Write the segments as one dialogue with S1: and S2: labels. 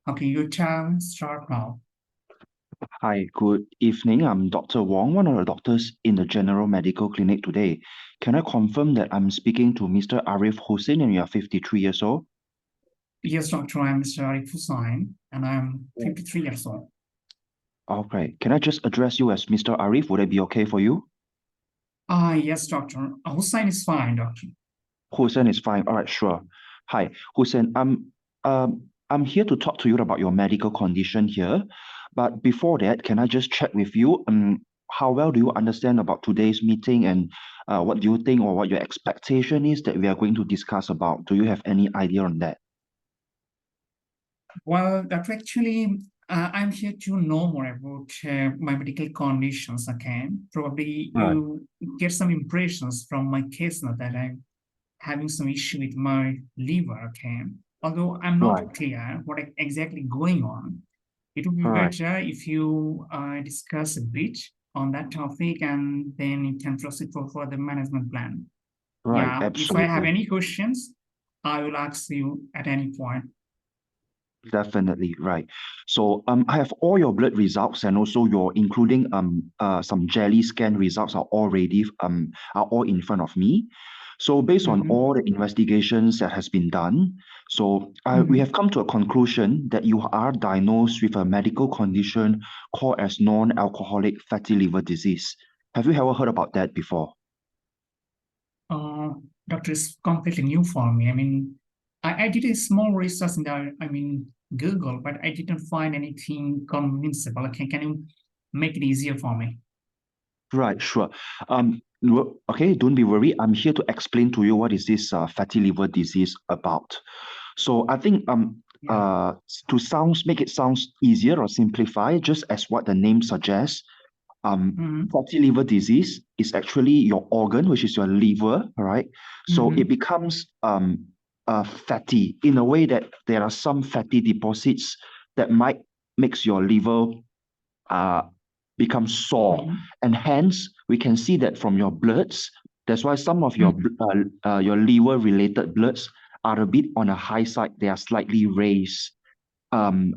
S1: Okay, your time start now.
S2: Hi, good evening. I'm Dr. Wong, one of the doctors in the General Medical Clinic today. Can I confirm that I'm speaking to Mr. Arif Hussain and you are 53 years old?
S1: Yes, doctor, I'm Mr. Arif Hussain, and I'm
S2: Yeah.
S1: 53 years old.
S2: Okay. Can I just address you as Mr. Arif? Would it be okay for you?
S1: Yes, doctor. Hussain is fine, doctor.
S2: Hussain is fine. All right, sure. Hi, Hussain. I'm here to talk to you about your medical condition here. But before that, can I just check with you? How well do you understand about today's meeting and what do you think or what your expectation is that we are going to discuss about? Do you have any idea on that?
S1: Well, doctor, actually, I'm here to know more about my medical conditions, okay? Probably
S2: Right.
S1: you get some impressions from my case now that I'm having some issue with my liver, okay? Although I'm not
S2: Right.
S1: clear what exactly going on, it would be
S2: All right.
S1: better if you discuss a bit on that topic and then you can proceed for further management plan.
S2: Right.
S1: Yeah, if I have
S2: Absolutely.
S1: any questions, I will ask you at any point.
S2: Definitely. Right. So I have all your blood results and also your including some jelly scan results are all in front of me. So based on
S1: Mhm,
S2: all the investigations that has been done, so we
S1: mhm.
S2: have come to a conclusion that you are diagnosed with a medical condition called as non-alcoholic fatty liver disease. Have you ever heard about that before?
S1: Uh, Doctor, is completely new for me. I mean, I did a small research in the, Google, but I didn't find anything convincible. Okay, can you make it easier for me?
S2: Right, sure. Okay, don't be worried. I'm here to explain to you what is this fatty liver disease about. So I think
S1: Yeah.
S2: make it sounds easier or simplify, just as what the name suggests,
S1: Mm-hmm.
S2: fatty liver disease is actually your organ, which is your liver, all right? So it
S1: Mm-hmm.
S2: becomes fatty in a way that there are some fatty deposits that might makes your liver uh, become sore.
S1: Mm-hmm.
S2: And hence, we can see that from your bloods. That's why some of
S1: Mm-hmm.
S2: your liver-related bloods are a bit on a high side. They are slightly raised. And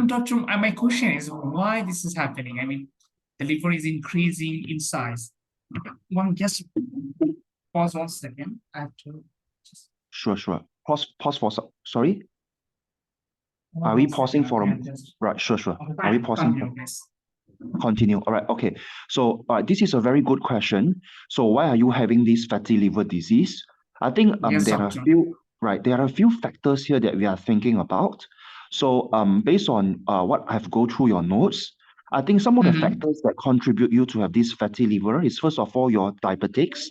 S1: Doctor, my question is why this is happening? I mean, the liver is increasing in size. Just pause 1 second. I have to just
S2: sure, sure. Pause for, sorry,
S1: hold
S2: are we
S1: 1 second.
S2: pausing for
S1: Okay,
S2: a,
S1: I'm just
S2: right, sure, sure.
S1: okay,
S2: Are we
S1: fine.
S2: pausing for,
S1: Continue, please.
S2: continue? All right, okay. So this is a very good question. So why are you having this fatty liver disease? I think
S1: Yes,
S2: there are a
S1: doctor.
S2: few, right, there are a few factors here that we are thinking about. So based on what I've go through your notes, I think some of the
S1: Mm-hmm.
S2: factors that contribute you to have this fatty liver is first of all your diabetics,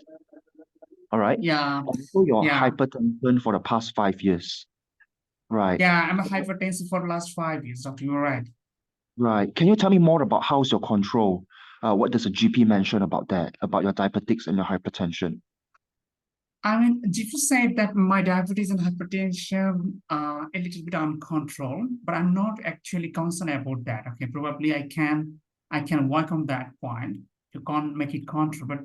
S2: all right,
S1: Yeah,
S2: and also your
S1: yeah,
S2: hypertension for the past 5 years. Right,
S1: yeah. I'm a hypertensive for the last 5 years, doctor. You're right.
S2: right. Can you tell me more about how's your control? What does a GP mention about that, about your diabetics and your hypertension?
S1: I mean, GP said that my diabetes and hypertension are a little bit uncontrolled, but I'm not actually concerned about that. Okay, probably I can work on that point to make it control, but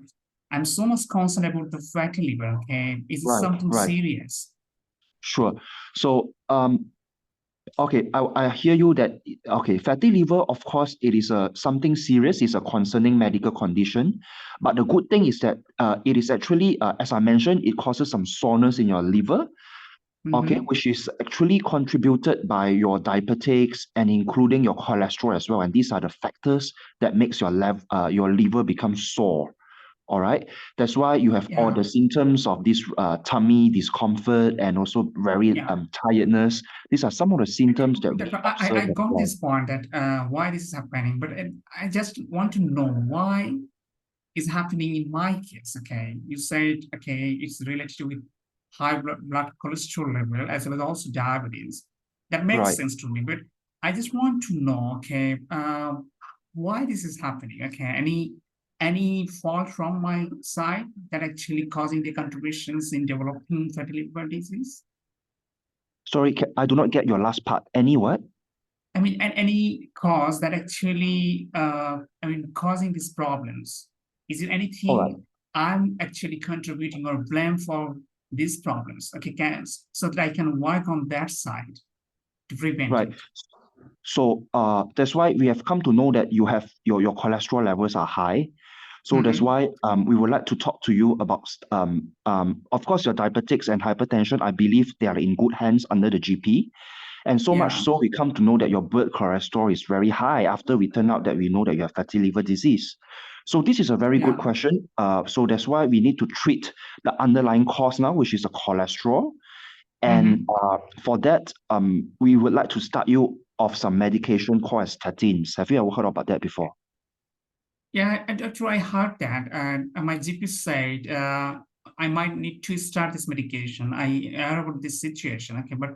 S1: I'm so much concerned about the fatty liver. Okay, is it
S2: Right,
S1: something
S2: right.
S1: serious?
S2: Sure. So, okay, I hear you that, okay, fatty liver, of course, it is something serious, it's a concerning medical condition. But the good thing is that it is actually, as I mentioned, it causes some soreness in your liver, okay,
S1: Mm-hmm.
S2: which is actually contributed by your diabetics and including your cholesterol as well. And these are the factors that makes your liver become sore. All right. That's why you have all
S1: Yeah,
S2: the symptoms of this tummy discomfort and also very
S1: yeah.
S2: tiredness. These are some of the symptoms that we
S1: Doctor,
S2: observe
S1: I
S2: as
S1: got
S2: well.
S1: this point that why this is happening, but I just want to know why is happening in my case. Okay, you said okay, it's related with high blood cholesterol level as well as also diabetes. That makes
S2: Right.
S1: sense to me, but I just want to know, okay, why this is happening. Okay, any fault from my side that actually causing the contributions in developing fatty liver disease?
S2: Sorry, I do not get your last part. Any what?
S1: I mean, any cause that actually, causing these problems? Is it
S2: All right.
S1: anything I'm actually contributing or blame for these problems? Okay, so that I can work on that side. to prevent
S2: Right.
S1: it.
S2: So that's why we have come to know that you have your cholesterol levels are high. So that's why we would like to talk to you about of course your diabetics and hypertension. I believe they are in good hands under the GP. And so much
S1: Yeah,
S2: so we come to know that your blood cholesterol is very high after we turn out that we know that you have fatty liver disease. So this is a very good
S1: yeah.
S2: question. So that's why we need to treat the underlying cause now, which is the cholesterol. And for that, we would like to start you off some medication called as statins. Have you ever heard about that before?
S1: Yeah, doctor, I heard that. And my GP said I might need to start this medication. I heard about this situation. Okay, but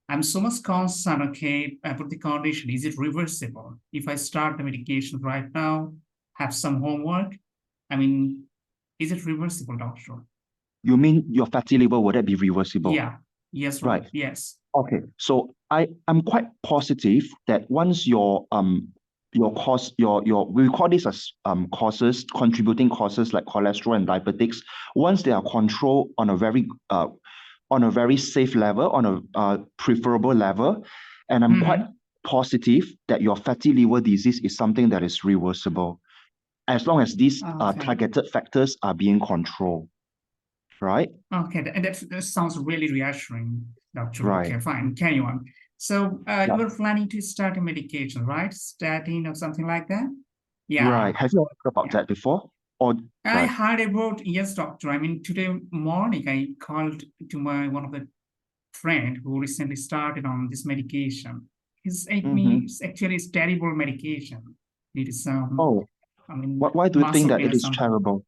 S1: I'm so much concerned, okay, about the condition. Is it reversible? If I start the medication right now, have some homework, I mean, is it reversible, doctor?
S2: You mean your fatty liver, would that be reversible?
S1: Yeah, yes,
S2: Right.
S1: yes.
S2: Okay. So I'm quite positive that once your cause your we call this as causes, contributing causes like cholesterol and diabetics, once they are controlled on a very safe level, on a preferable level, and I'm quite positive that your fatty liver disease is something that is reversible as long as these
S1: Okay.
S2: targeted factors are being controlled, right?
S1: Okay, that sounds really reassuring, doctor.
S2: Right.
S1: Okay, fine, carry on. So
S2: Yeah.
S1: you were planning to start a medication, right? Statin or something like that? Yeah,
S2: Right. Have you heard about
S1: yeah.
S2: that before? Or
S1: I
S2: right.
S1: heard about, yes, doctor. I mean, today morning I called to my one of the friend who recently started on this medication. He said me
S2: Mm-hmm.
S1: it's actually it's terrible medication. It is
S2: Oh,
S1: I mean,
S2: why do you think
S1: muscle
S2: that
S1: pain
S2: it
S1: or
S2: is
S1: something.
S2: terrible?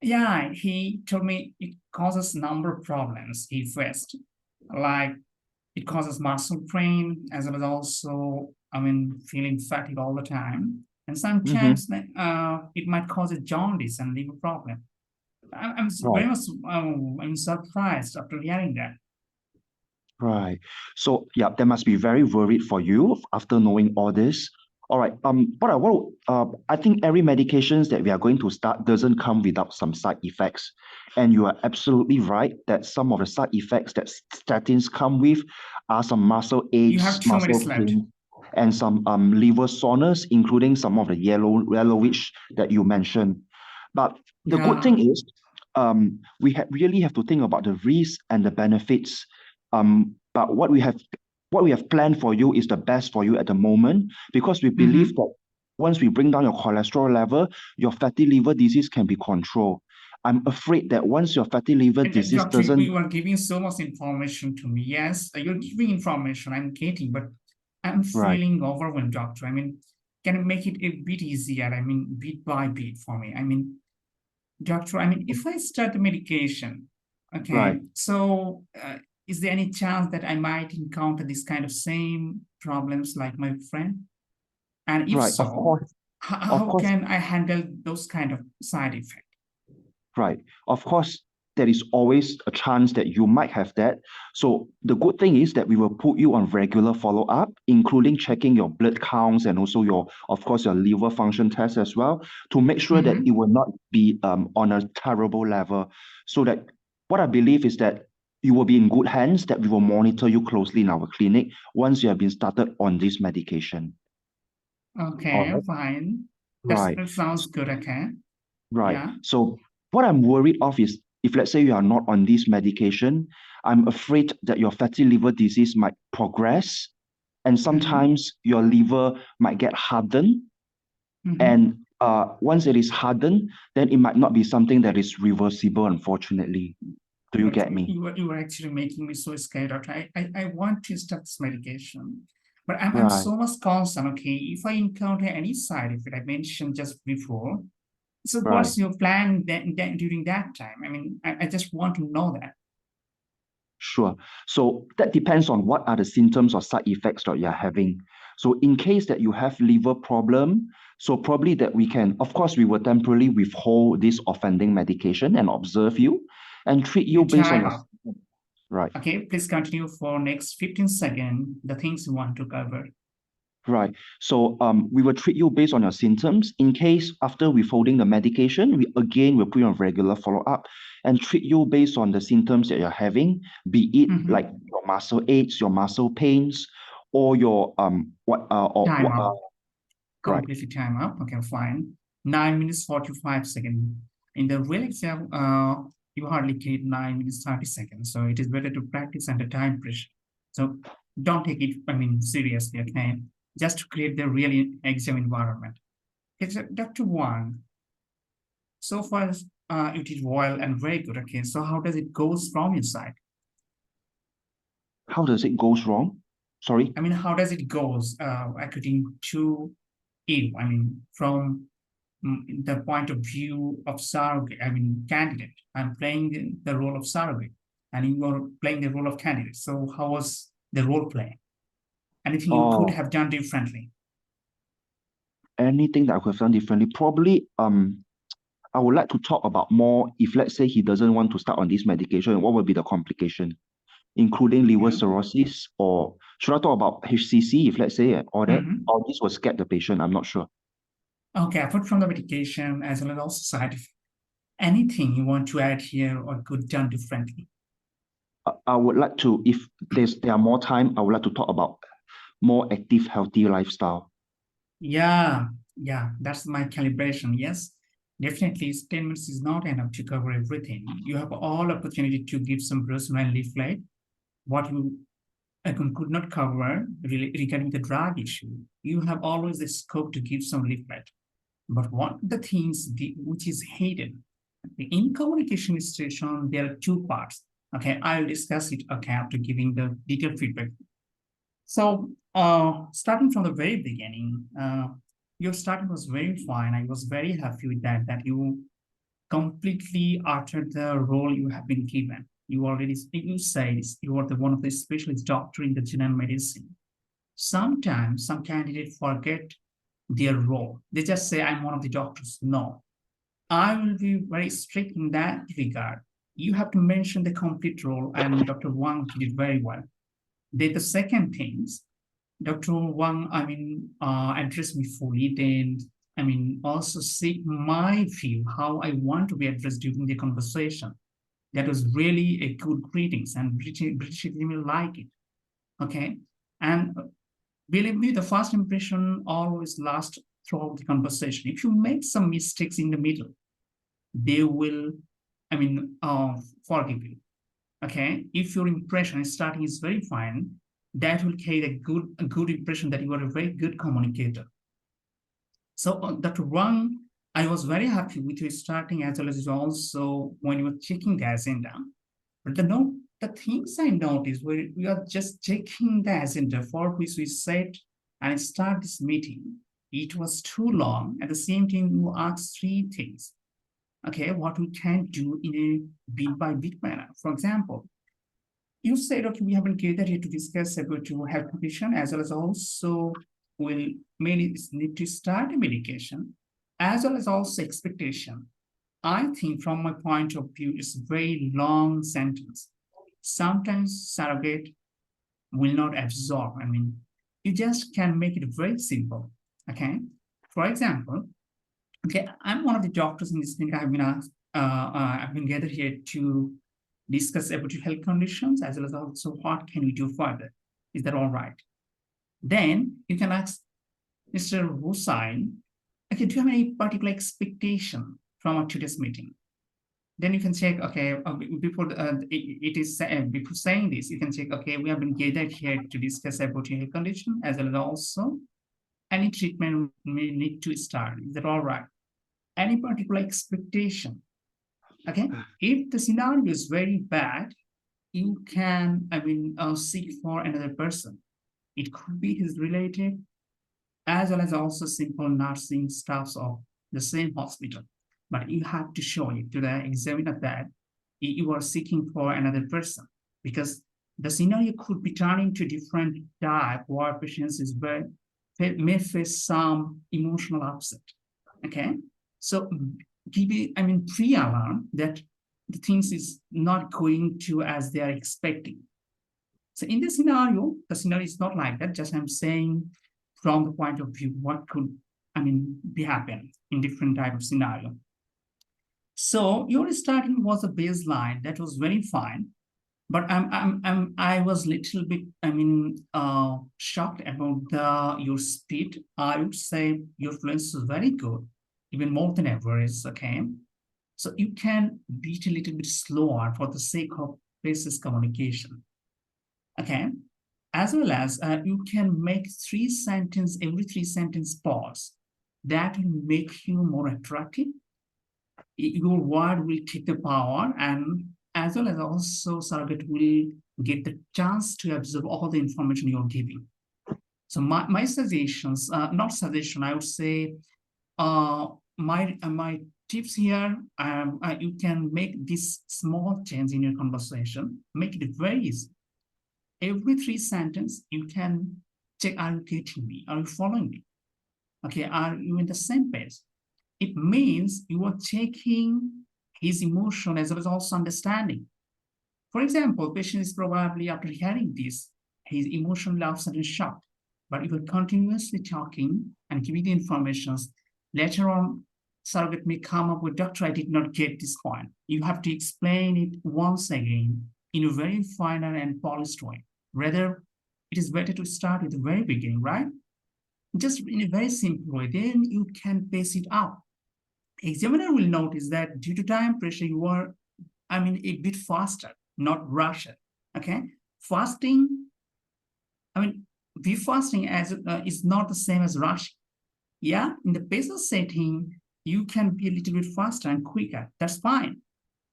S1: Yeah, he told me it causes number of problems he faced. Like it causes muscle pain as well as also, I mean, feeling fatigue all the time. And
S2: Mm-hmm.
S1: sometimes it might cause a jaundice and liver problem. I'm
S2: Right.
S1: very much I'm surprised after hearing that.
S2: Right. So yeah, that must be very worried for you after knowing all this. All right. But I think every medications that we are going to start doesn't come without some side effects. And you are absolutely right that some of the side effects that statins come with are some muscle
S1: You have
S2: aches,
S1: 2 minutes
S2: muscle
S1: left.
S2: pain, and some liver soreness, including some of the yellowish that you mentioned. But the good
S1: Yeah,
S2: thing is, really have to think about the risks and the benefits. But what we have planned for you is the best for you at the moment because we believe that once we bring down your cholesterol level, your fatty liver disease can be controlled. I'm afraid that once your fatty liver
S1: And
S2: disease
S1: doctor,
S2: doesn't,
S1: you are giving so much information to me. Yes, you're giving information. I'm getting, but I'm
S2: right,
S1: feeling overwhelmed, doctor. I mean, can you make it a bit easier? I mean, bit by bit for me. I mean, doctor, I mean, if I start the medication,
S2: right,
S1: okay, so is there any chance that I might encounter this kind of same problems like my friend? And if
S2: right,
S1: so,
S2: of
S1: how
S2: course,
S1: can I handle those kind of side effects?
S2: right. Of course, there is always a chance that you might have that. So the good thing is that we will put you on regular follow-up, including checking your blood counts and also of course, your liver function test as well, to make sure that it will not be on a terrible level. So that what I believe is that you will be in good hands, that we will monitor you closely in our clinic once you have been started on this medication. All
S1: Okay,
S2: right.
S1: fine.
S2: Right.
S1: That sounds good. Okay.
S2: Right.
S1: Yeah.
S2: So what I'm worried of is if let's say you are not on this medication, I'm afraid that your fatty liver disease might progress and sometimes your liver might get hardened. And once it is hardened, then it might not be something that is reversible, unfortunately. Do you
S1: But
S2: get me?
S1: you were actually making me so scared. Okay, I want to start this medication, but I'm
S2: Right.
S1: so much concerned. Okay, if I encounter any side effect I mentioned just before, so
S2: Right.
S1: what's your plan during that time? I mean, I just want to know that.
S2: Sure. So that depends on what are the symptoms or side effects that you're having. So in case that you have liver problem, so probably that we can, of course, we will temporarily withhold this offending medication and observe you and treat you
S1: You
S2: based on
S1: time
S2: your
S1: up.
S2: right.
S1: Okay, please continue for next 15 seconds. The things you want to cover.
S2: Right. So we will treat you based on your symptoms. In case after withholding the medication, we again will put you on regular follow-up and treat you based on the symptoms that you're having, be it like your your muscle aches, your muscle pains, or your
S1: Time up.
S2: right.
S1: Completely time up. Okay, fine. 9 minutes 45 seconds. In the real exam, you hardly get 9 minutes 30 seconds. So it is better to practice under time pressure. So don't take it, seriously, okay? Just to create the real exam environment. Okay, so Dr. Wang, so far it is well and very good. Okay, so how does it goes from your side?
S2: How does it goes wrong? Sorry.
S1: How does it goes according to you? From the point of view of surrogate, candidate. I'm playing the role of surrogate, and you are playing the role of candidate. So how was the role play? Anything you could have done differently?
S2: Anything that I could have done differently? Probably, I would like to talk about more if, let's say, he doesn't want to start on this medication, what would be the complication, including liver cirrhosis, or should I talk about HCC if, let's say, all that? Or this will scare the patient, I'm not sure.
S1: Okay, apart from the medication as well as also side effect, anything you want to add here or could done differently?
S2: I would like to, if there are more time, I would like to talk about more active, healthy lifestyle.
S1: Yeah, that's my calibration. Yes, definitely 10 minutes is not enough to cover everything. You have all opportunity to give some personal leaflet, what you could not cover regarding the drug issue. You have always the scope to give some leaflet. But one of the things which is hidden, in communication station, there are two parts. Okay, I'll discuss it after giving the detailed feedback. So starting from the very beginning, your starting was very fine. I was very happy with that you completely altered the role you have been given. You said you are one of the specialist doctor in the general medicine. Sometimes some candidates forget their role. They just say, I'm one of the doctors. No, I will be very strict in that regard. You have to mention the complete role, and Dr. Wang did it very well. Then the second things, Dr. Wang, addressed me fully. Then, also see my view, how I want to be addressed during the conversation. That was really a good greetings, and British will like it. Okay, and believe me, the first impression always lasts throughout the conversation. If you make some mistakes in the middle, they will, forgive you. Okay, if your impression starting is very fine, that will create a good impression that you are a very good communicator. So Dr. Wang, I was very happy with you starting as well as also when you were checking the agenda. But the things I noticed were we are just checking the agenda for which we set and start this meeting. It was too long. At the same time, you asked three things. Okay, what we can do in a bit by bit manner. For example, you said, okay, we haven't gathered here to discuss about your health condition as well as also we'll mainly need to start a medication as well as also expectation. I think from my point of view, it's a very long sentence. Sometimes surrogate will not absorb. You just can make it very simple. Okay. For example, okay, I'm one of the doctors in this clinic. I've been gathered here to discuss about your health conditions as well as also what can we do further. Is that all right? Then you can ask Mr. Hussain, okay, do you have any particular expectation from today's meeting? Then you can check, okay, before saying this, you can check, okay, we have been gathered here to discuss about your health condition as well as also any treatment may need to start. Is that all right? Any particular expectation? Okay, if the scenario is very bad, you can, seek for another person. It could be his relative, as well as also simple nursing staffs of the same hospital. But you have to show it to the examiner that you are seeking for another person, because the scenario could be turning to different type where patients may face some emotional upset. Okay, so pre-alarm that the things is not going to as they are expecting. So in this scenario, the scenario is not like that. Just I'm saying from the point of view, what could be happening in different type of scenario. So your starting was a baseline that was very fine. But I was little bit, shocked about your speed. I would say your fluency is very good, even more than average, okay? So you can beat a little bit slower for the sake of basis communication, okay? As well as you can make every 3 sentence pause. That will make you more attractive. Your word will take the power, and as well as also surrogate will get the chance to absorb all the information you're giving. So my suggestions, not suggestion, I would say my tips here, you can make this small change in your conversation, make it very easy. Every 3 sentences, you can check, are you getting me? Are you following me? Okay, are you in the same page? It means you are checking his emotion as well as also understanding. For example, patient is probably after hearing this, his emotion laughs and is shocked. But if you're continuously talking and giving the information, later on, surrogate may come up with, doctor, I did not get this point. You have to explain it once again in a very finer and polished way. Rather, it is better to start with the very beginning, right? Just in a very simple way, then you can pace it out. Examiner will notice that due to time pressure, you are, a bit faster, not rushed. Okay, fasting. Be fasting as is not the same as rushing. Yeah, in the patient setting, you can be a little bit faster and quicker. That's fine.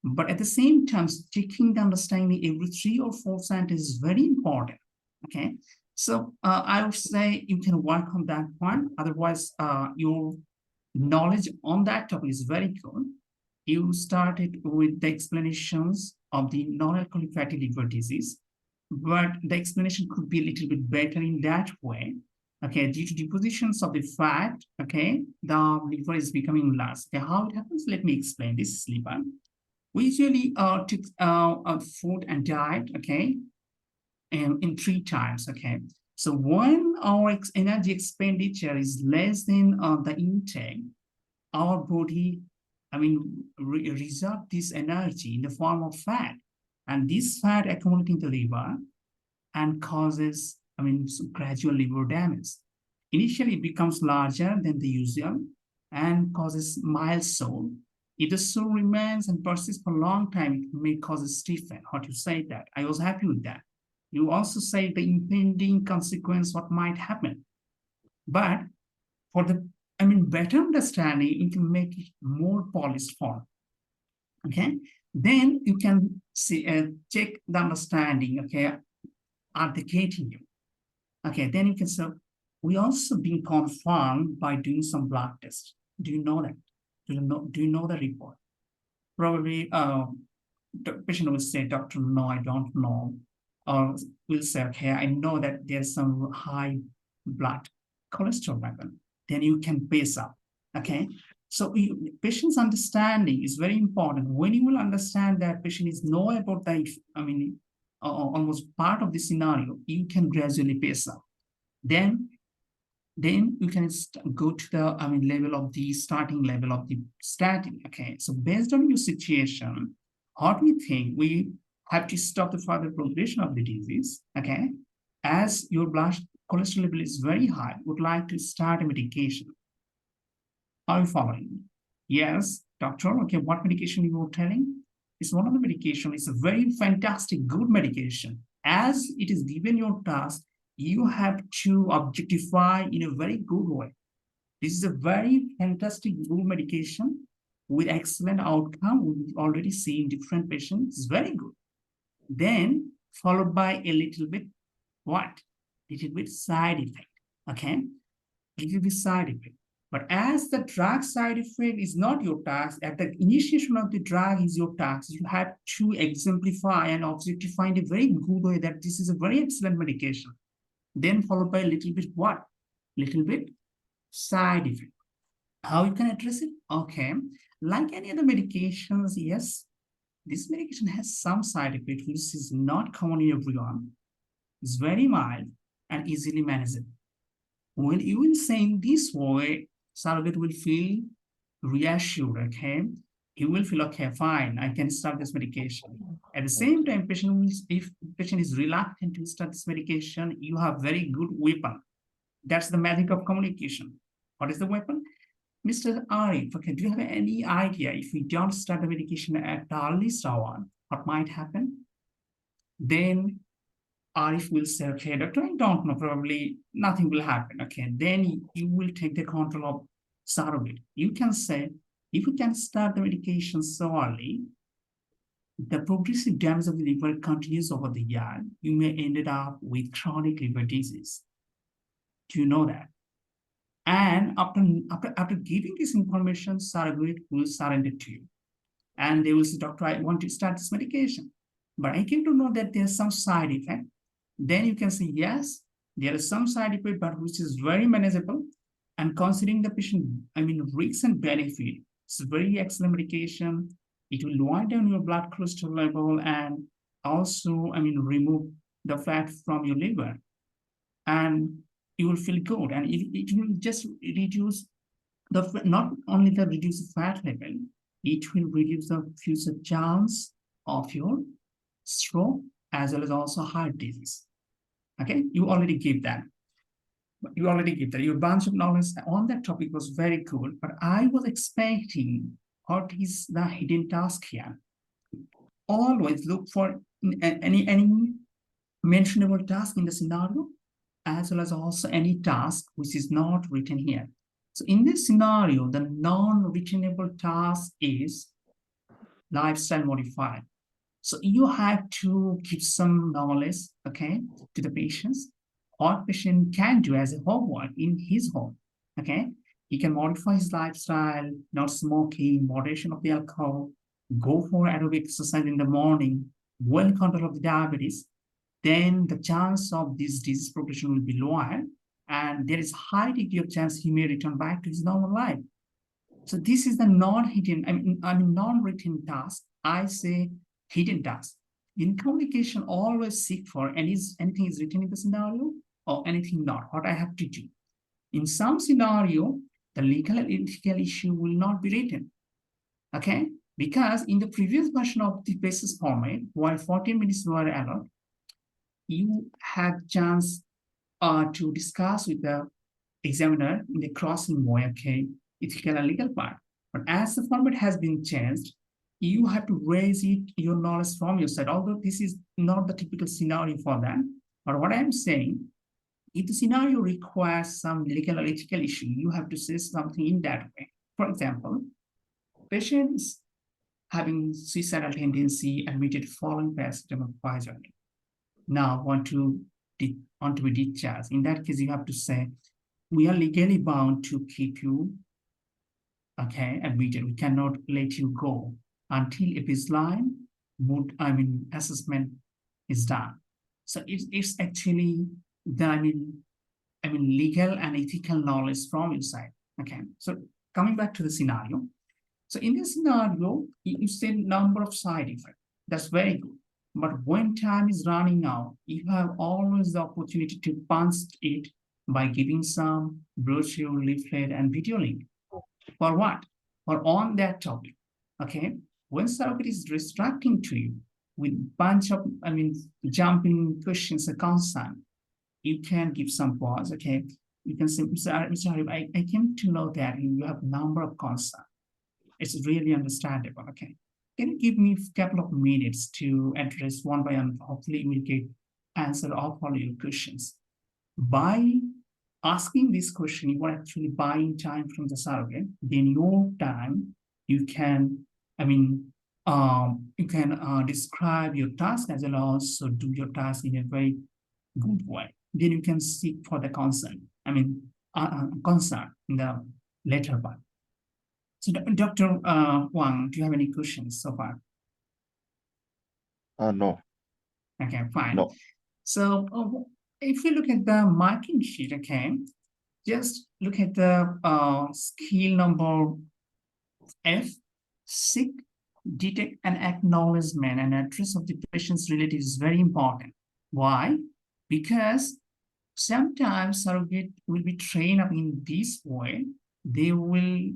S1: But at the same time, checking the understanding every 3 or 4 sentences is very important. Okay, so I would say you can work on that one. Otherwise, your knowledge on that topic is very good. You started with the explanations of the non-alcoholic fatty liver disease, but the explanation could be a little bit better in that way. Okay, due to depositions of the fat, okay, the liver is becoming large. Okay, how it happens? Let me explain. This is liver. We usually took food and diet, okay, in 3 times, okay. So when our energy expenditure is less than the intake, our body, reserve this energy in the form of fat, and this fat accumulating the liver and causes, gradual liver damage. Initially, it becomes larger than the usual and causes mild sore. If the sore remains and persists for a long time, it may cause a stiffen. What you say that? I was happy with that. You also say the impending consequence, what might happen. But for the better understanding, you can make it more polished form. Okay, then you can see check the understanding. Okay, are they getting you? Okay, then you can say, we also been confirmed by doing some blood tests. Do you know that? Do you know the report? Probably the patient will say, doctor, no, I don't know. Or will say, okay, I know that there's some high blood cholesterol level. Then you can pace up. Okay, so patient's understanding is very important. When you will understand that patient is know about that, almost part of the scenario, you can gradually pace up. Then you can go to the level of the starting level of the statin. Okay, so based on your situation, what we think, we have to stop the further progression of the disease. Okay, as your blood cholesterol level is very high, would like to start a medication. Are you following? Yes, doctor. Okay, what medication you were telling? It's one of the medication. It's a very fantastic, good medication. As it is given your task, you have to objectify in a very good way. This is a very fantastic, good medication with excellent outcome. We've already seen different patients. It's very good. Then followed by a little bit what? Little bit side effect. Okay, little bit side effect. But as the drug side effect is not your task, at the initiation of the drug is your task, you have to exemplify and objectify in a very good way that this is a very excellent medication. Then followed by a little bit what? Little bit side effect. How you can address it? Okay, like any other medications, yes, this medication has some side effect which is not common in everyone. It's very mild and easily manageable. When you will say in this way, surrogate will feel reassured, okay? he will feel, okay, fine, I can start this medication. At the same time, if patient is reluctant to start this medication, you have very good weapon. That's the magic of communication. What is the weapon? Mr. Arif, okay, do you have any idea if we don't start the medication at the earliest hour, what might happen? Then Arif will say, okay, doctor, I don't know, probably nothing will happen. Okay, then you will take the control of surrogate. You can say, if you can start the medication so early, the progressive damage of the liver continues over the year. You may end up with chronic liver disease. Do you know that? And after giving this information, surrogate will surrender to you. And they will say, doctor, I want to start this medication. But I came to know that there's some side effect. Then you can say, yes, there is some side effect, but which is very manageable. And considering the patient, risks and benefit, it's a very excellent medication. It will lower down your blood cholesterol level and also, remove the fat from your liver. And you will feel good. And it will just reduce not only the reduce fat level, it will reduce the future chance of your stroke as well as also heart disease. Okay, you already give that. Your bunch of knowledge on that topic was very good, but I was expecting what is the hidden task here. Always look for any mentionable task in the scenario, as well as also any task which is not written here. So in this scenario, the non-returnable task is lifestyle modifier. So you have to give some knowledge, okay, to the patients. What patient can do as a homework in his home, okay? He can modify his lifestyle, not smoking, moderation of the alcohol, go for aerobic exercise in the morning, well control of the diabetes. Then the chance of this disease progression will be lower, and there is high degree of chance he may return back to his normal life. So this is the non-hidden, non-written task. I say hidden task. In communication, always seek for anything is written in the scenario or anything not, what I have to do. In some scenario, the legal and ethical issue will not be written, okay? Because in the previous version of the basis format, while 14 minutes were allowed, you had chance to discuss with the examiner in the crossing way, okay, ethical and legal part. But as the format has been changed, you have to raise your knowledge from your side, although this is not the typical scenario for them. But what I'm saying, if the scenario requires some legal or ethical issue, you have to say something in that way. For example, patients having suicidal tendency admitted following paracetamol poisoning now want to be discharged. In that case, you have to say, we are legally bound to keep you, okay, admitted. We cannot let you go until a baseline assessment is done. So it's actually the legal and ethical knowledge from your side. Okay, so coming back to the scenario. So in this scenario, you say number of side effects. That's very good. But when time is running out, you have always the opportunity to punch it by giving some brochure, leaflet, and video link. For what? For on that topic. Okay. When surrogate is restricting to you with bunch of jumping questions and concern, you can give some pause. Okay. You can say, Mr. I came to know that you have a number of concerns. It's really understandable. Okay. Can you give me a couple of minutes to address one by one? Hopefully, we get answer all of your questions. By asking this question, you are actually buying time from the surrogate. Then your time, you can, describe your task as well as also do your task in a very good way. Then you can seek for the concern. Concern in the later part. So, Dr. Wang, do you have any questions so far?
S2: No.
S1: Okay, fine.
S2: No.
S1: So, if you look at the marking sheet, okay, just look at the skill number F, seek, detect, and acknowledgement and address of the patient's relatives is very important. Why? Because sometimes surrogate will be trained up in this way. They will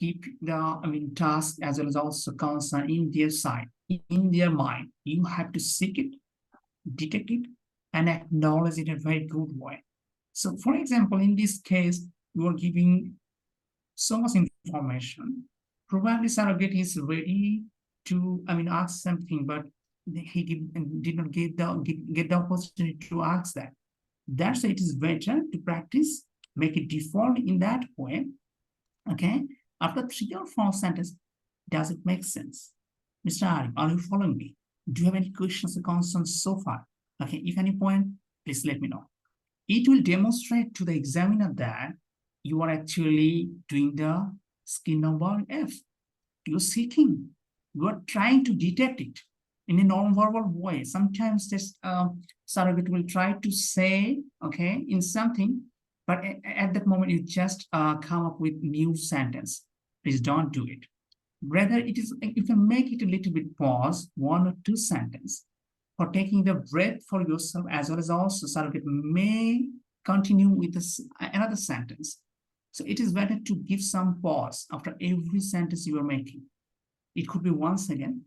S1: keep the task as well as also concern in their side, in their mind. You have to seek it, detect it, and acknowledge it in a very good way. So, for example, in this case, you are giving so much information. Probably surrogate is ready to, ask something, but he did not get the opportunity to ask that. That's why it is better to practice, make it default in that way. Okay. After 3 or 4 sentences, does it make sense? Mr. Arif, are you following me? Do you have any questions or concerns so far? Okay, if any point, please let me know. It will demonstrate to the examiner that you are actually doing the skill number F. You're seeking, you are trying to detect it in a non-verbal way. Sometimes this surrogate will try to say, okay, in something, but at that moment you just come up with new sentence. Please don't do it. Rather, you can make it a little bit pause, 1 or 2 sentences for taking the breath for yourself, as well as also surrogate may continue with another sentence. So it is better to give some pause after every sentence you are making. It could be once again.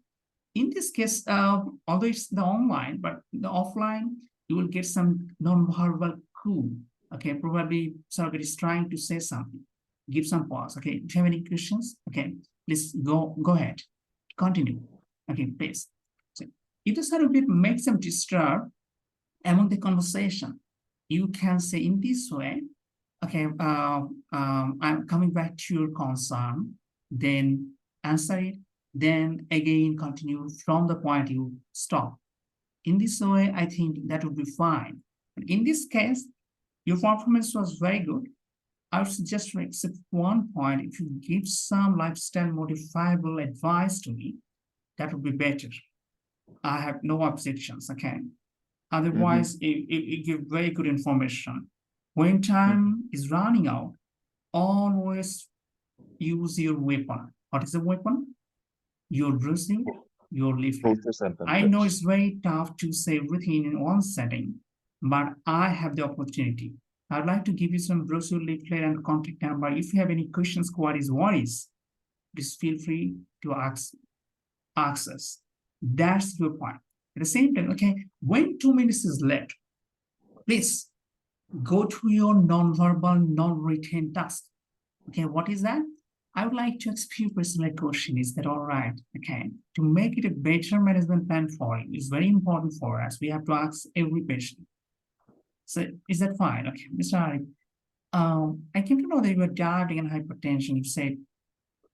S1: In this case, although it's the online, but the offline, you will get some non-verbal clue. Okay, probably surrogate is trying to say something. Give some pause. Okay, do you have any questions? Okay, please go ahead. Continue. Okay, please. So if the surrogate makes some disturb among the conversation, you can say in this way, okay, I'm coming back to your concern, then answer it, then again continue from the point you stop. In this way, I think that would be fine. But in this case, your performance was very good. I would suggest to accept one point. If you give some lifestyle modifiable advice to me, that would be better. I have no objections, okay? Otherwise, it give very good information. When time is running out, always use your weapon. What is the weapon? Your brushing, your leaflet. I know it's very tough to say everything in one setting, but I have the opportunity. I'd like to give you some brochure, leaflet, and contact number. If you have any questions, queries, worries, please feel free to ask us. That's your point. At the same time, okay, when 2 minutes is left, please go to your non-verbal, non-written task. Okay, what is that? I would like to ask you personal question. Is that all right? Okay, to make it a better management plan for you is very important for us. We have to ask every patient. So is that fine? Okay, Mr. Arif, I came to know that you are diabetic and hypertension. You said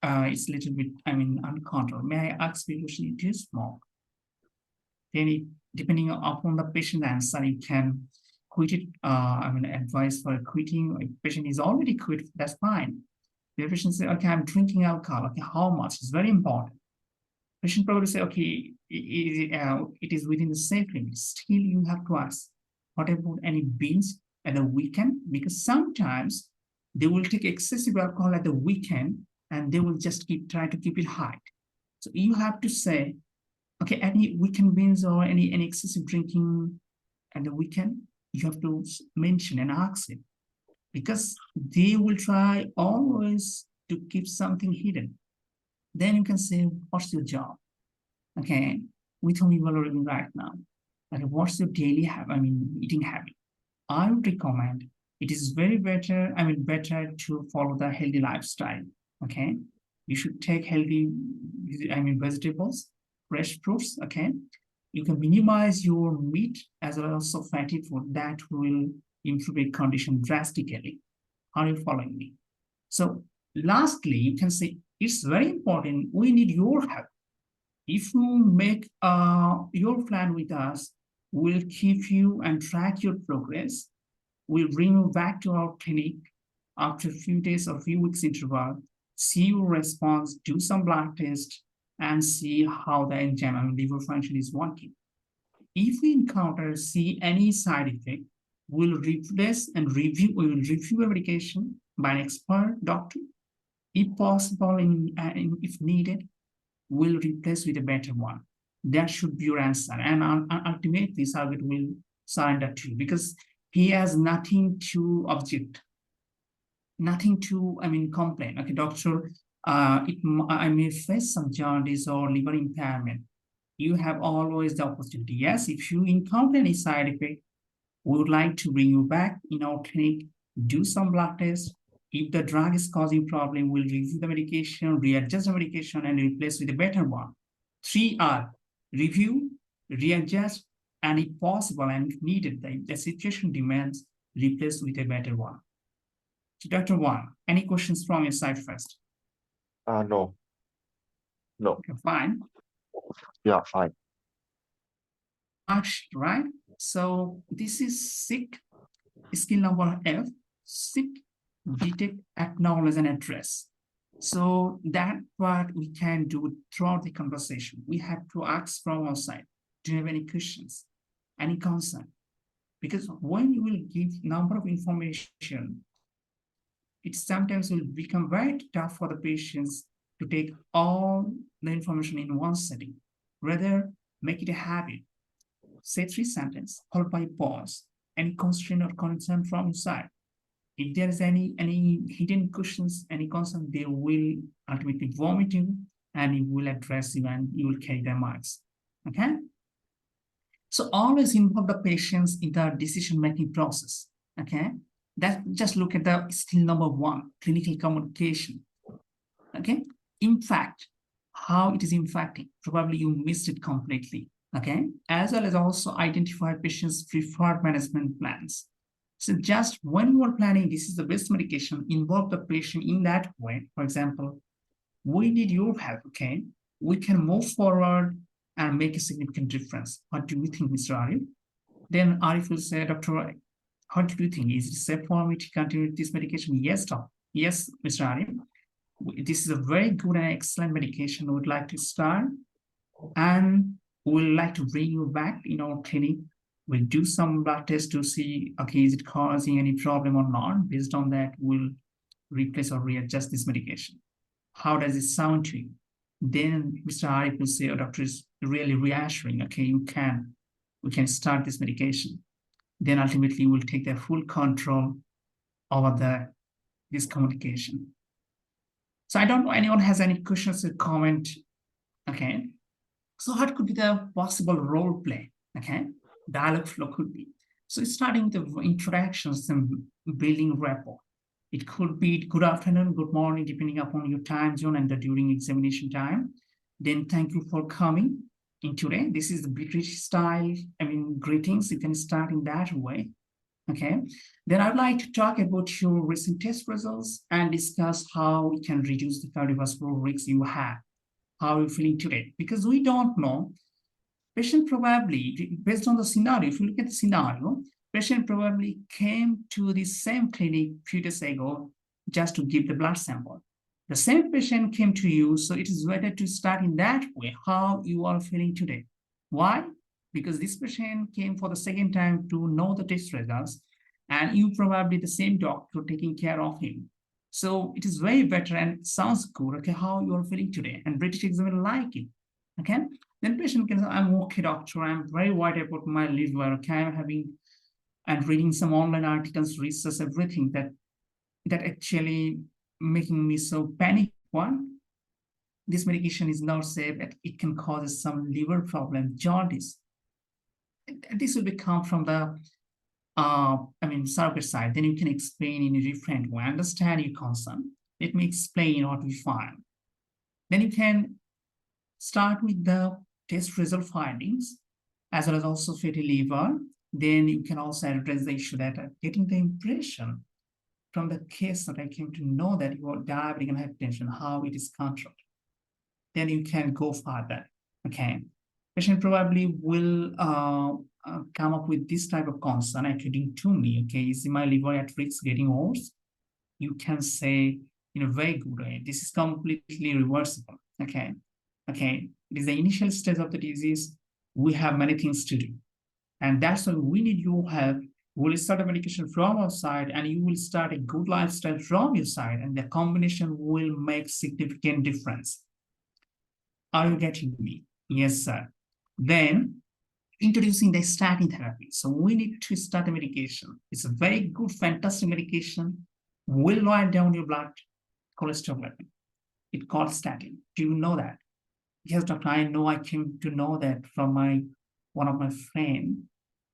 S1: it's a little bit, uncontrolled. May I ask you a question? Do you smoke? Then depending upon the patient answer, you can quit it. Advice for quitting. If patient is already quit, that's fine. The patient say, okay, I'm drinking alcohol. Okay, how much? It's very important. Patient probably say, okay, it is within the safe limits. Still, you have to ask, what about any binge at the weekend? Because sometimes they will take excessive alcohol at the weekend and they will just try to keep it high. So you have to say, okay, any weekend binge or any excessive drinking at the weekend, you have to mention and ask it, because they will try always to keep something hidden. Then you can say, what's your job? Okay, with whom you are living right now? Okay, what's your daily eating habit? I would recommend, it is very better to follow the healthy lifestyle. Okay, you should take healthy, vegetables, fresh fruits. Okay, you can minimize your meat as well as fatty food. That will improve your condition drastically. Are you following me? So lastly, you can say it's very important. We need your help. If you make your plan with us, we'll keep you and track your progress. We'll bring you back to our clinic after a few days or few weeks interval, see your response, do some blood test, and see how the enzyme and liver function is working. If we see any side effect, we'll replace and review. We will review a medication by an expert doctor. If possible, if needed, we'll replace with a better one. That should be your answer. And ultimately, surrogate will surrender to you because he has nothing to object, nothing to complain. Okay, doctor, I may face some jaundice or liver impairment. You have always the opportunity. Yes, if you encounter any side effect, we would like to bring you back in our clinic, do some blood tests. If the drug is causing problem, we'll review the medication, readjust the medication, and replace with a better one. 3R, review, readjust, and if possible and if needed, the situation demands, replace with a better one. So Dr. Wang, any questions from your side first?
S2: No. No.
S1: Okay, fine.
S2: Yeah, fine.
S1: Right? So this is sick, skill number F, sick, detect, acknowledge, and address. So that part we can do throughout the conversation. We have to ask from our side, do you have any questions, any concern? Because when you will give number of information, it sometimes will become very tough for the patients to take all the information in one setting. Rather, make it a habit. Say 3 sentences, followed by a pause, any constraint or concern from your side. If there is any hidden questions, any concern, they will ultimately vomit you and it will address you and you will carry their marks. Okay? So always involve the patients in the decision-making process. Okay? Just look at the skill number 1, clinical communication. Okay? In fact, how it is impacting, probably you missed it completely. Okay? As well as also identify patients' preferred management plans. So just when you are planning, this is the best medication, involve the patient in that way. For example, we need your help, okay? We can move forward and make a significant difference. What do you think, Mr. Arif? Then Arif will say, Dr. What do you think? Is it safe for me to continue with this medication? Yes, doctor. Yes, Mr. Arif. This is a very good and excellent medication. We would like to start and we would like to bring you back in our clinic. We'll do some blood tests to see, okay, is it causing any problem or not? Based on that, we'll replace or readjust this medication. How does it sound to you? Then Mr. Arif will say, oh, doctor is really reassuring. Okay, we can start this medication. Then ultimately we'll take the full control over this communication. So I don't know anyone has any questions or comment. Okay. So what could be the possible role play? Okay. Dialogue flow could be. So starting with the introductions and building rapport. It could be good afternoon, good morning, depending upon your time zone and the during examination time. Then thank you for coming in today. This is the British style, greetings. You can start in that way. Okay. Then I'd like to talk about your recent test results and discuss how we can reduce the cardiovascular risks you have. How are you feeling today? Because we don't know. Patient probably, based on the scenario, if you look at the scenario, patient probably came to the same clinic a few days ago just to give the blood sample. The same patient came to you, so it is better to start in that way, how you are feeling today. Why? Because this patient came for the second time to know the test results, and you probably the same doctor taking care of him. So it is very better and sounds good, okay, how you are feeling today, and British examiner like it, okay? Then patient can say, I'm okay, doctor, I'm very worried about my liver, okay, I'm having, and reading some online articles, research, everything that actually making me so panic. One, this medication is not safe, it can cause some liver problem, jaundice. This will come from the surrogate side. Then you can explain in a different way. Understand your concern. Let me explain what we find. Then you can start with the test result findings, as well as also fatty liver. Then you can also address the issue that getting the impression from the case that I came to know that you are diabetic and hypertension, how it is controlled. Then you can go further. Okay. Patient probably will come up with this type of concern according to me. Okay, is my liver at risk getting worse? You can say in a very good way, this is completely reversible. Okay. Okay. It is the initial stage of the disease. We have many things to do. And that's why we need your help. We'll start a medication from our side and you will start a good lifestyle from your side, and the combination will make significant difference. Are you getting me? Yes, sir. Then introducing the statin therapy. So we need to start a medication. It's a very good, fantastic medication. Will lower down your blood cholesterol level. It called statin. Do you know that? Yes, doctor, I know. I came to know that from one of my friend.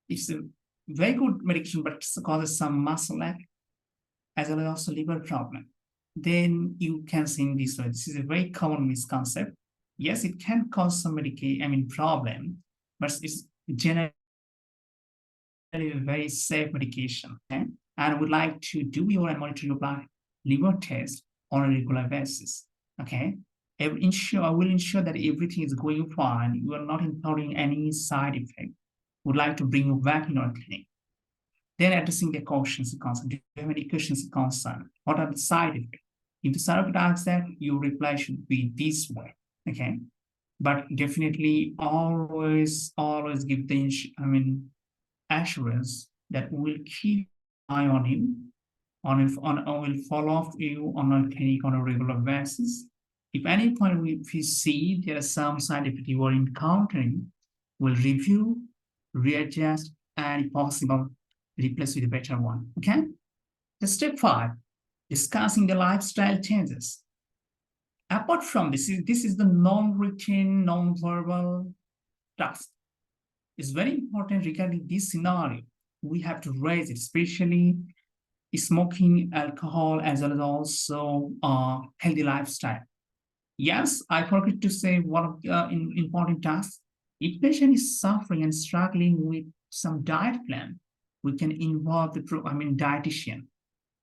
S1: It's a very good medication, but it causes some muscle ache as well as also liver problem. Then you can see in this way. This is a very common misconception. Yes, it can cause some problem, but it's generally a very safe medication. Okay? And I would like to do your and monitor your blood liver test on a regular basis. Okay. I will ensure that everything is going fine. You are not encountering any side effect. Would like to bring you back in our clinic. Then addressing the questions and concerns. Do you have any questions and concerns? What are the side effects? If the side effect asks that, your reply should be this way. Okay. But definitely always give the assurance that we will keep an eye on him, will follow up you on our clinic on a regular basis. If any point we see there are some side effects you are encountering, we'll review, readjust, and if possible, replace with a better one. Okay? The step 5, discussing the lifestyle changes. Apart from this is the non-written, non-verbal task. It's very important regarding this scenario. We have to raise it, especially smoking, alcohol, as well as also healthy lifestyle. Yes, I forgot to say one of the important tasks. If patient is suffering and struggling with some diet plan, we can involve the dietitian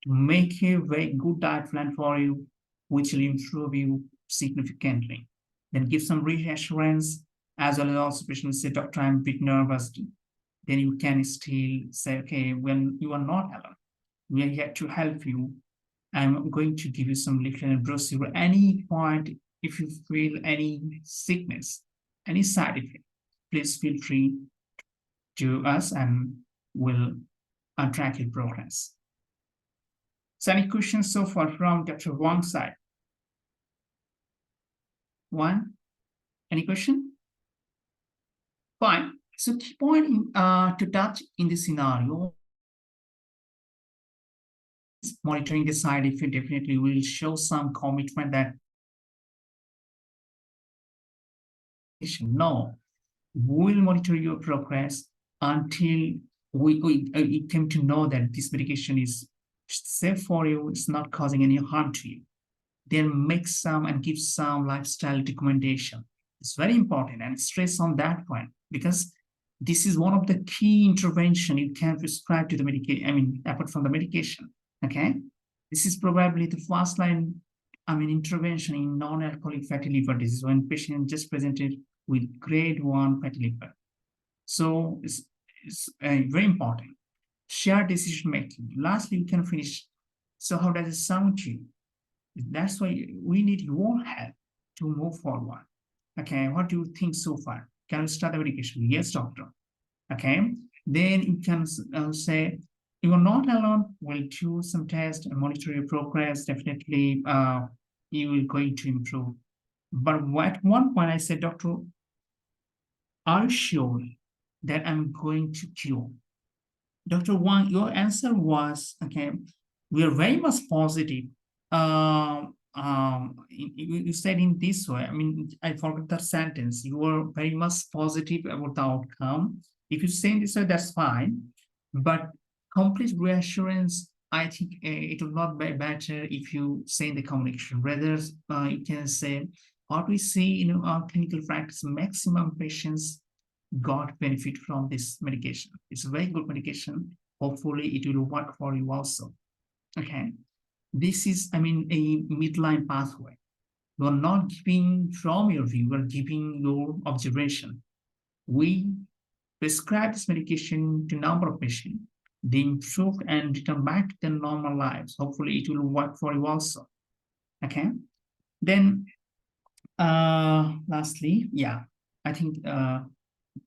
S1: to make a very good diet plan for you, which will improve you significantly. Then give some reassurance, as well as also patient will say, doctor, I'm a bit nervous. Then you can still say, okay, when you are not alone, we are here to help you. I'm going to give you some leaflet and brochure. At any point, if you feel any sickness, any side effect, please feel free to us and we'll track your progress. So any questions so far from Dr. Wang's side? One? Any question? Fine. So key point to touch in this scenario, monitoring the side effect definitely will show some commitment that no, we will monitor your progress until we came to know that this medication is safe for you, it's not causing any harm to you. Then make some and give some lifestyle recommendation. It's very important and stress on that point because this is one of the key intervention you can prescribe to the medication, apart from the medication. Okay, this is probably the first line intervention in non-alcoholic fatty liver disease when patient just presented with grade 1 fatty liver. So it's very important. Shared decision making. Lastly, we can finish. So how does it sound to you? That's why we need your help to move forward. Okay, what do you think so far? Can we start the medication? Yes, doctor. Okay, then you can say, you are not alone. We'll do some tests and monitor your progress. Definitely, you will going to improve. But at one point, I said, doctor, are you sure that I'm going to cure? Dr. Wang, your answer was, okay, we are very much positive. You said in this way, I forgot the sentence. You were very much positive about the outcome. If you say in this way, that's fine. But complete reassurance, I think it will not be better if you say in the communication. Rather, you can say, what we see in our clinical practice, maximum patients got benefit from this medication. It's a very good medication. Hopefully, it will work for you also. Okay. This is, a midline pathway. You are not giving from your view, you are giving your observation. We prescribe this medication to a number of patients. They improve and return back to their normal lives. Hopefully, it will work for you also. Okay. Then, lastly, yeah, I think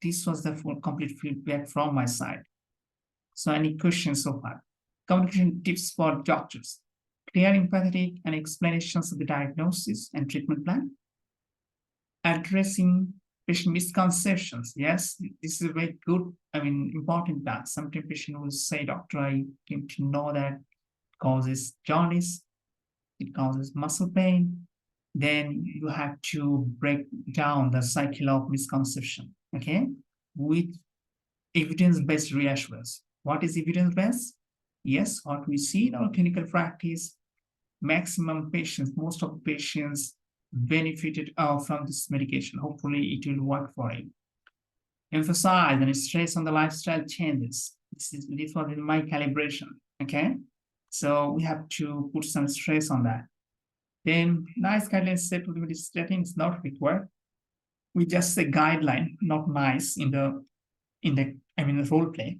S1: this was the full complete feedback from my side. So any questions so far? Communication tips for doctors. Clear, empathetic, and explanations of the diagnosis and treatment plan. Addressing patient misconceptions. Yes, this is a very good, important task. Sometimes patient will say, doctor, I came to know that it causes jaundice, it causes muscle pain, then you have to break down the cycle of misconception, okay, with evidence-based reassurance. What is evidence-based? Yes, what we see in our clinical practice, maximum patients, most of the patients benefited from this medication. Hopefully it will work for you. Emphasize and stress on the lifestyle changes. This was in my calibration, okay? So we have to put some stress on that. Then nice guidelines set with the statin is not required. We just say guideline, not nice in the role play.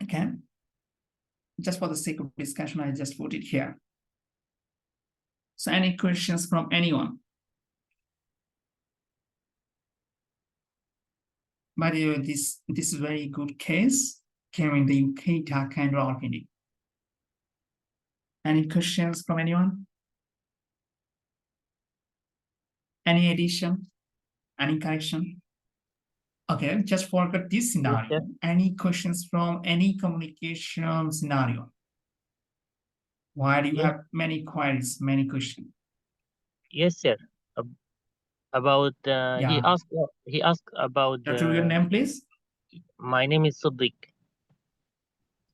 S1: Okay. Just for the sake of discussion, I just put it here. So any questions from anyone? By the way, this is a very good case came in the UK, Dhaka and Rawalpindi. Any questions from anyone? Any addition? Any correction? Okay, just forget this scenario.
S3: Yes,
S1: any questions from any communication scenario? Why do you have many queries, many questions?
S3: Yes, sir. About he
S1: Yeah.
S3: asked about
S1: Dr. Your name, please.
S3: my name is Siddiq.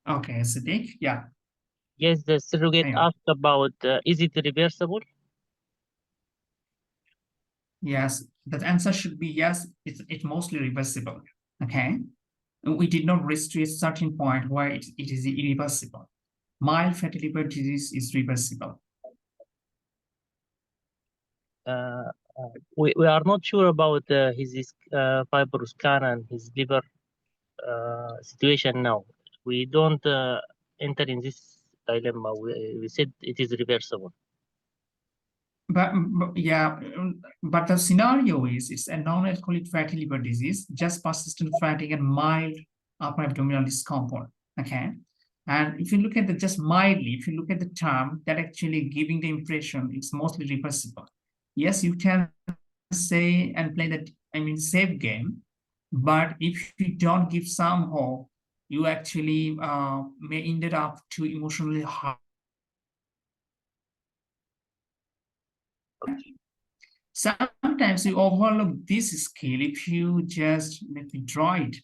S1: Okay, Siddiq. Yeah.
S3: Yes, the surrogate
S1: Hang on.
S3: asked about is it reversible?
S1: Yes, the answer should be yes. It's mostly reversible. Okay. We did not reach to a certain point where it is irreversible. Mild fatty liver disease is reversible.
S3: We are not sure about his fibroscan and his liver situation now. We don't enter in this dilemma. We said it is reversible.
S1: But yeah, but the scenario is it's a non-alcoholic fatty liver disease, just persistent fatigue and mild upper abdominal discomfort. Okay. And if you look at the just mildly, if you look at the term, that actually giving the impression it's mostly reversible. Yes, you can say and play that, safe game, but if you don't give some hope, you actually may end up to emotionally hard. Sometimes you overlook this skill if you just let me draw it.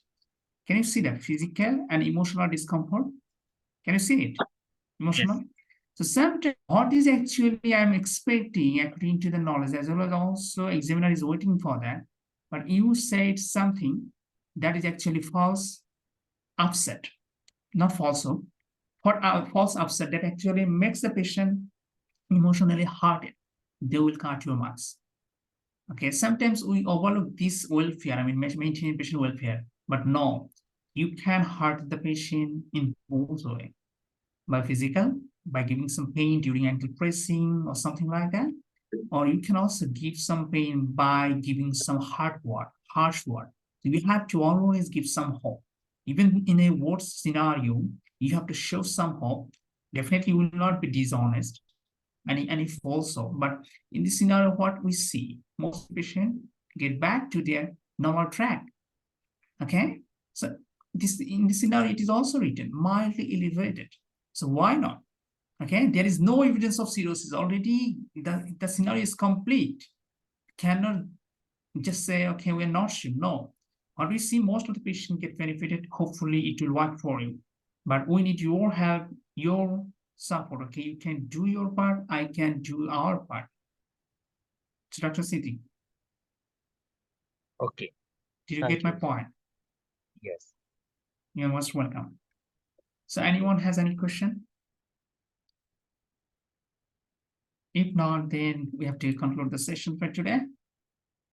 S1: Can you see that physical and emotional discomfort? Can you see it? Emotional? Yes. So sometimes what is actually I'm expecting according to the knowledge as well as also examiner is waiting for that. But you said something that is actually false upset, not falsehood, false upset that actually makes the patient emotionally hurted. They will cut your marks. Okay, sometimes we overlook this welfare, maintaining patient welfare, but no, you can hurt the patient in both ways. By physical, by giving some pain during ankle pressing or something like that. Or you can also give some pain by giving some harsh word. So you have to always give some hope. Even in a worst scenario, you have to show some hope. Definitely you will not be dishonest. And if also, but in this scenario, what we see, most patients get back to their normal track. Okay, so in this scenario, it is also written mildly elevated. So why not? Okay, there is no evidence of cirrhosis already. The scenario is complete. Cannot just say, okay, we're not sure. No, what we see, most of the patients get benefited. Hopefully, it will work for you. But we need your help, your support. Okay, you can do your part. I can do our part. So, Dr. Siddiq.
S3: Okay.
S1: Did you get my point?
S3: Yes.
S1: You're most welcome. So, anyone has any question? If not, then we have to conclude the session for today.